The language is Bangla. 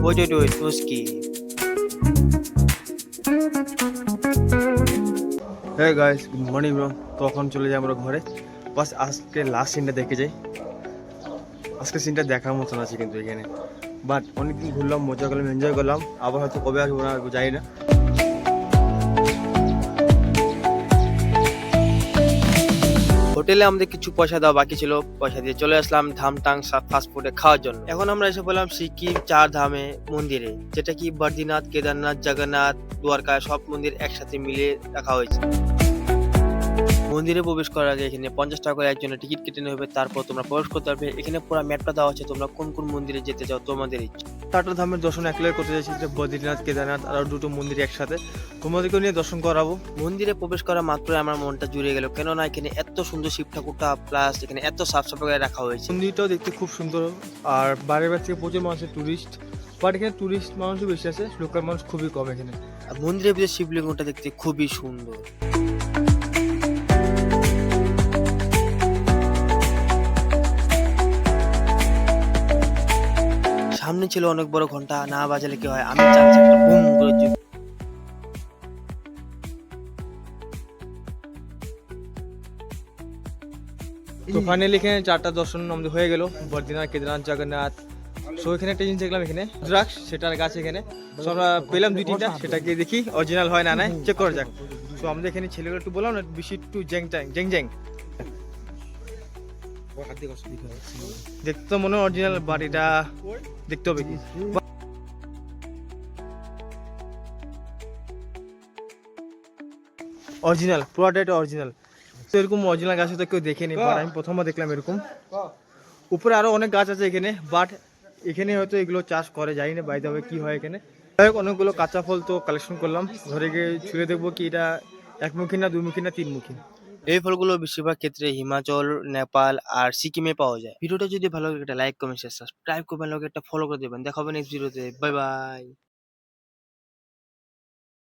What you do it? No skip. Hey guys, good morning bro. তো এখন চলে যাই আমরা ঘরে। বাস আজকে লাস্ট সিনটা দেখে যাই। আজকে সিনটা দেখার মতন আছে কিন্তু এখানে। বাট অনেকদিন ঘুরলাম, মজা করলাম, এনজয় করলাম। আবার হয়তো কবে আসবো না জানি না। হোটেলে আমাদের কিছু পয়সা দেওয়া বাকি ছিল, পয়সা দিয়ে চলে আসলাম ধামটাং ফাস্ট ফুডে খাওয়ার জন্য। এখন আমরা এসে বললাম সিকিম 4 ধামে মন্দিরে, যেটা কি বদ্রীনাথ, কেদারনাথ, জগন্নাথ, দ্বারকা সব মন্দির একসাথে মিলিয়ে রাখা হয়েছে। মন্দিরে প্রবেশ করার আগে এখানে 50 টাকা করে একজনের টিকিট কেটে নেবে হবে, তারপর তোমরা প্রবেশ করতে পারবে। এখানে পুরো ম্যাপটা দেওয়া আছে, তোমরা কোন কোন মন্দিরে যেতে চাও তোমাদের ইচ্ছা। 4টা ধামের দর্শন একলাই করতে যাচ্ছি, যে বদ্রীনাথ, কেদারনাথ আর দুটো মন্দির একসাথে তোমাদেরকে নিয়ে দর্শন করাবো। মন্দিরে প্রবেশ করা মাত্রই আমার মনটা জুড়ে গেল, কেননা এখানে এত সুন্দর শিব ঠাকুরটা, প্লাস এখানে এত সাফ সাফাই করে রাখা হয়েছে। মন্দিরটাও দেখতে খুব সুন্দর, আর বাইরের বাইরে থেকে প্রচুর মানুষ টুরিস্ট, বাট এখানে টুরিস্ট মানুষও বেশি আছে, লোকাল মানুষ খুবই কম এখানে। আর মন্দিরের ভিতরে শিবলিঙ্গটা দেখতে খুবই সুন্দর। সামনে ছিল অনেক বড় ঘন্টা, না বাজালে কি হয়, আমি চান্স একটা বুম করে তো ফাইনালি এখানে 4টা দর্শন আমাদের হয়ে গেল, বদ্রীনাথ, কেদারনাথ, জগন্নাথ। সো এখানে একটা জিনিস দেখলাম, এখানে রুদ্রাক্ষ, সেটার গাছ এখানে। সো আমরা পেলাম 2-3টা, সেটাকে দেখি অরিজিনাল হয় না, চেক করা যাক। সো আমাদের এখানে ছেলেগুলো একটু বললাম না, বেশি একটু জ্যাং জ্যাং দেখতে তো মনে হয় অরিজিনাল, বাট এটা দেখতে হবে কি অরিজিনাল, পুরোটা এটা অরিজিনাল। তো এরকম অরিজিনাল গাছ তো কেউ দেখেনি, বাট আমি প্রথমবার দেখলাম এরকম। উপরে আরো অনেক গাছ আছে এখানে, বাট এখানে হয়তো এগুলো চাষ করে, জানি না বাইরে হবে কি হয় এখানে। অনেকগুলো কাঁচা ফল তো কালেকশন করলাম, ঘরে গিয়ে ছুঁড়ে দেখবো কি এটা একমুখী না, দুইমুখী না, তিনমুখী। এই ফলগুলো বেশিরভাগ ক্ষেত্রে হিমাচল, নেপাল আর সিকিমে পাওয়া যায়। ভিডিওটা যদি ভালো লাগে একটা লাইক, কমেন্ট, শেয়ার, সাবস্ক্রাইব করবেন, একটা ফলো করে দেবেন। দেখা হবে নেক্সট ভিডিওতে। Bye bye.